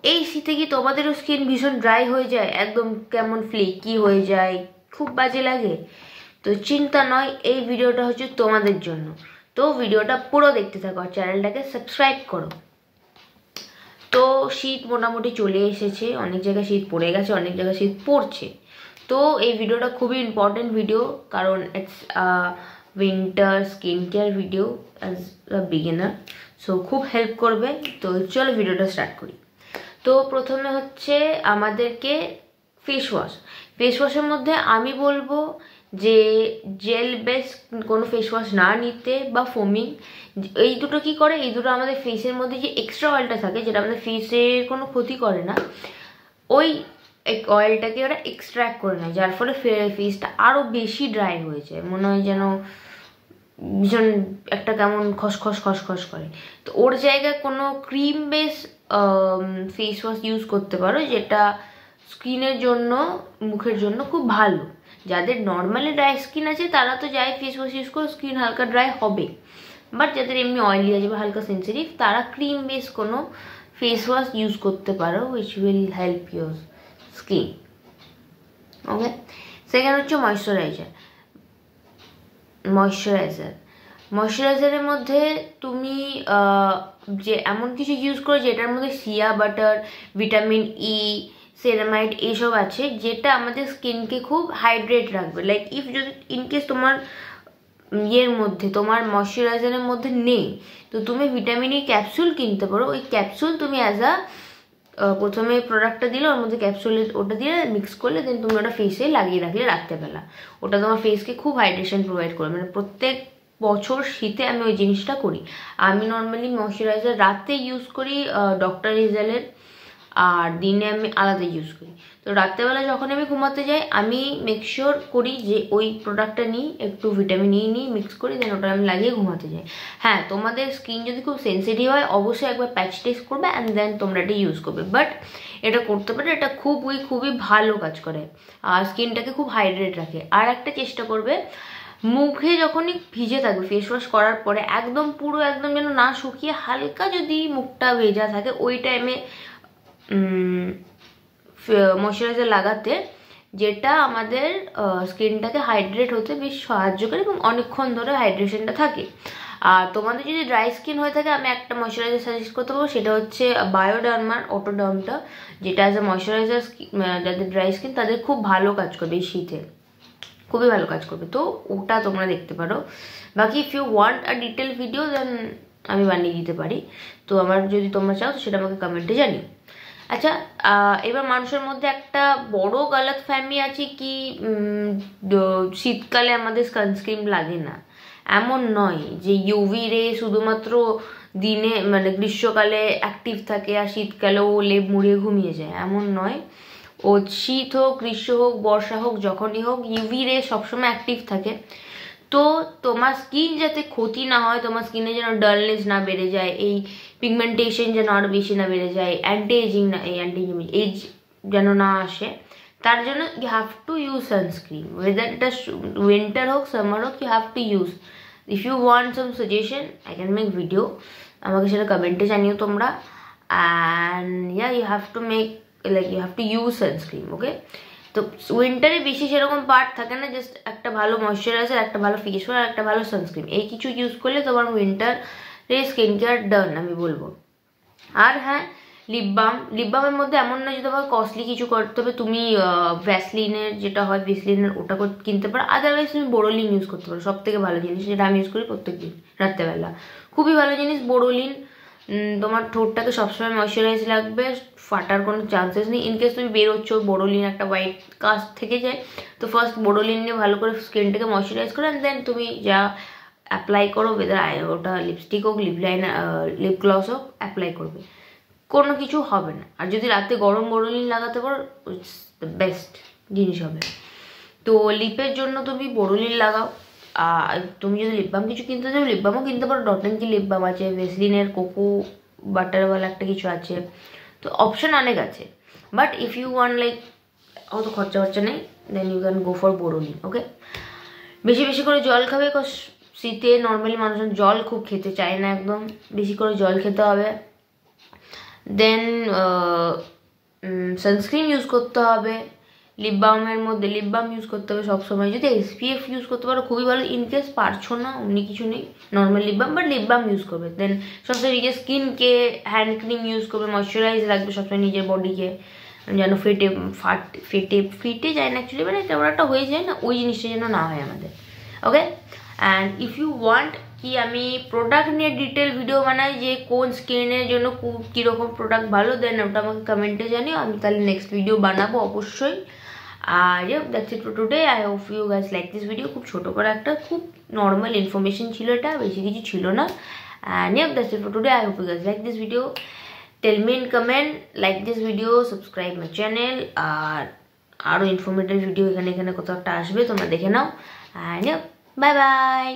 এই শীতে কি তোমাদেরও স্কিন ভীষণ ড্রাই হয়ে যায়, একদম কেমন ফ্লেকি হয়ে যায়, খুব বাজে লাগে? তো চিন্তা নয়, এই ভিডিওটা হচ্ছে তোমাদের জন্য। তো ভিডিওটা পুরো দেখতে থাকো আর চ্যানেলটাকে সাবস্ক্রাইব করো। তো শীত মোটামুটি চলে এসেছে, অনেক জায়গায় শীত পড়ে গেছে, অনেক জায়গায় শীত পড়ছে। তো এই ভিডিওটা খুবই ইম্পর্টেন্ট ভিডিও, কারণ it's winter skin care video as a beginner, so খুব হেল্প করবে। তো চলো ভিডিওটা স্টার্ট করি। তো প্রথমে হচ্ছে আমাদেরকে ফেস ওয়াশের মধ্যে আমি বলবো যে জেল বেস কোনো ফেস ওয়াশ না নিতে, বা ফোমিং। এই দুটো কি করে, এই দুটো আমাদের ফেসের মধ্যে যে এক্সট্রা অয়েলটা থাকে, যেটা আমাদের ফেসের কোনো ক্ষতি করে না, ওই অয়েলটাকে ওরা এক্সট্র্যাক্ট করে নেয়, যার ফলে ফেসটা আরও বেশি ড্রাই হয়ে যায়, মনে হয় যেন ভীষণ একটা কেমন খসখস করে। তো ওর জায়গায় কোনো cream base face wash use করতে পারো, যেটা স্কিনের জন্য, মুখের জন্য খুব ভালো। যাদের নর্মালি ড্রাই স্কিন আছে তারা তো যাই ফেস ওয়াশ ইউজ করে স্কিন হালকা ড্রাই হবে, বাট যাদের এমনি অয়েলি আছে বা হালকা সেন্সিটিভ, তারা ক্রিম বেস কোনো ফেস ওয়াশ ইউজ করতে পারো, which will help your skin. Okay, second হচ্ছে ময়শ্চারাইজারের মধ্যে তুমি যে এমন কিছু ইউজ করো যেটার মধ্যে shea butter, vitamin E, ceramide এইসব আছে, যেটা আমাদের স্কিনকে খুব হাইড্রেট রাখবে। লাইক ইফ যদি ইনকেস তোমার মধ্যে, তোমার ময়শ্চারাইজারের মধ্যে নেই, তো তুমি ভিটামিন ই ক্যাপসুল কিনতে পারো। ওই ক্যাপসুল তুমি অ্যাজ আ প্রথমে প্রোডাক্টটা দিলে, ওর মধ্যে ক্যাপসুলের ওটা দিয়ে মিক্স করলে, দেন তুমি ওটা ফেসে লাগিয়ে রাখলে রাত্রেবেলা, ওটা তোমার ফেসকে খুব হাইড্রেশন প্রোভাইড করবে। মানে প্রত্যেক বছর শীতে আমি ওই জিনিসটা করি। আমি নর্মালি ময়শ্চারাইজার রাতে ইউজ করি ডক্টর রিজালের, আর দিনে আমি আলাদা ইউজ করি। তো রাত্রেবেলা যখন আমি ঘুমাতে যাই, আমি মেকশিওর করি যে ওই প্রোডাক্টটা নিই, একটু ভিটামিন ই নিই, মিক্স করি, দেন ওটা আমি লাগিয়ে ঘুমাতে যাই। হ্যাঁ, তোমাদের স্কিন যদি খুব সেন্সিটিভ হয়, অবশ্যই একবার প্যাচ টেস্ট করবে অ্যান্ড দেন তোমরা এটা ইউজ করবে। বাট এটা করতে পারে, এটা খুবই ভালো কাজ করে আর স্কিনটাকে খুব হাইড্রেট রাখে। আর একটা চেষ্টা করবে, মুখে যখনই ভিজে থাকবে ফেস ওয়াশ করার পরে, একদম পুরো একদম যেন না শুকিয়ে, হালকা যদি মুখটা ভেজা থাকে, ওই টাইমে ময়শ্চারাইজার লাগাতে, যেটা আমাদের স্কিনটাকে হাইড্রেট হতে বেশ সাহায্য করে এবং অনেকক্ষণ ধরে হাইড্রেশনটা থাকে। আর তোমাদের যদি ড্রাই স্কিন হয়ে থাকে, আমি একটা ময়শ্চারাইজার সাজেস্ট করতে পারবো, সেটা হচ্ছে বায়োডার্মার অটোডার্মটা, যেটা অ্যাজ এ ময়শ্চারাইজার যাদের ড্রাই স্কিন তাদের খুব ভালো কাজ করবে, এই শীতে খুবই ভালো কাজ করবে। তো ওটা তোমরা দেখতে পারো। বাকি if you want a detail video, then আমি বানিয়ে দিতে পারি। তো আমার যদি তোমরা চাও, তো সেটা আমাকে কমেন্টে জানিও। আচ্ছা, এবার মানুষের মধ্যে একটা বড় গলতফহমি আছে কি শীতকালে আমাদের সানস্ক্রিন লাগে না। এমন নয় যে ইউভি রে শুধুমাত্র দিনে, মানে গ্রীষ্মকালে অ্যাক্টিভ থাকে আর শীতকালেও লেপ মুড়িয়ে ঘুমিয়ে যায়, এমন নয়। ও শীত হোক, গ্রীষ্ম হোক, বর্ষা হোক, যখনই হোক, ইউভি রে সবসময় অ্যাক্টিভ থাকে। তো তোমার স্কিন যাতে ক্ষতি না হয়, তোমার স্কিনে যেন ডালনেস না বেড়ে যায়, এই পিগমেন্টেশন যেন আরও বেশি না বেড়ে যায়, অ্যান্টি এজ যেন না আসে, তার জন্য you have to use sunscreen. Whether এটা উইন্টার হোক, সামার হোক, you have to use. If you want some suggestion, I can make video, আমাকে সেটা কমেন্টে জানিও তোমরা। And you have to make, like you have to use sunscreen. Okay, তো উইন্টারে বেশি সেরকম পার্ট থাকে না, জাস্ট একটা ভালো ময়শ্চারাইজার, একটা ভালো ফেস ওয়াশ আর একটা ভালো সানস্ক্রিন, এই কিছু ইউজ করলে তোমার উইন্টারে স্কিন কেয়ার ডান আমি বলবো। আর হ্যাঁ, লিপবামের মধ্যে এমন না যে তোমার কস্টলি কিছু করতে হবে, তুমি ভ্যাসলিনের যেটা হয়, ভ্যাসলিনের ওটা কিনতে পারো, আদারওয়াইজ তুমি বোরোলিন ইউজ করতে পারো, সব থেকে ভালো জিনিস, যেটা আমি ইউজ করি প্রত্যেকদিন রাত্রেবেলা, খুবই ভালো জিনিস বোরোলিন। তোমার ঠোঁটটাকে সবসময় ময়শ্চারাইজ লাগবে, ফাটার কোনো চান্সেস নেই। ইনকেস তুমি বেরোচ্ছ, বোরোলিন একটা হোয়াইট কাস্ট থেকে যায়, তো ফার্স্ট বোরোলিন নিয়ে ভালো করে স্কিনটাকে ময়শ্চারাইজ করো, অ্যান্ড দেন তুমি যা অ্যাপ্লাই করো, ওয়েদার ওটা লিপস্টিক হোক, লিপ লাইনার, লিপ গ্লস হোক, অ্যাপ্লাই করবে, কোনো কিছু হবে না। আর যদি রাতে গরম বোরোলিন লাগাতে পারো, ইটস দ্য বেস্ট জিনিস হবে। তো লিপের জন্য তুমি বোরোলিন লাগাও। আর তুমি যদি লিপ বাম কিছু কিনতে চাও, লিপ বামও কিনতে পারো, ডট&কি লিপ বাম আছে, ভেসলিনের কোকো বাটারওয়ালা একটা কিছু আছে, তো অপশন অনেক আছে। But if you want like অত খরচা নেই, then you can go for Boroline. Okay, বেশি করে জল খাবে, বিকজ শীতে নর্মালি মানুষজন জল খুব খেতে চায় না, একদম বেশি করে জল খেতে হবে। দেন সানস্ক্রিন ইউজ করতে হবে, লিপ বামের মধ্যে লিপ বাম ইউজ করতে হবে সবসময়। যদি SPF ইউজ করতে পারো খুবই ভালো, ইনকেস পারছো না অন্য কিছু নেই, normal lip balm, but lip balm use করবে। দেন সবসময় নিজের স্কিনকে হ্যান্ড ক্রিম ইউজ করবে, ময়শ্চারাইজ রাখবে সবসময় নিজের বডিকে, যেন ফেটে যায় না অ্যাকচুয়ালি, মানে তেমন একটা হয়ে যায় না, ওই জিনিসটা যেন না হয় আমাদের। ওকে, অ্যান্ড ইফ ইউ ওয়ান্ট কি আমি প্রোডাক্ট নিয়ে ডিটেল ভিডিও বানাই যে কোন স্কিনের জন্য কীরকম প্রোডাক্ট ভালো, দেন ওটা আমাকে কমেন্টে জানিও, আমি তাহলে নেক্সট ভিডিও বানাবো অবশ্যই। আর that's it for today. I hope you guys like this video. খুব ছোটো করে একটা খুব নর্মাল ইনফরমেশন ছিল এটা, বেশি কিছু ছিল না। And that's it for today. I hope you guys like this video. Tell me in comment, like this video, subscribe my channel. আর আরও ইনফরমেটিভ ভিডিও এখানে কোথাও একটা আসবে, তোমরা দেখে নাও। And bye bye.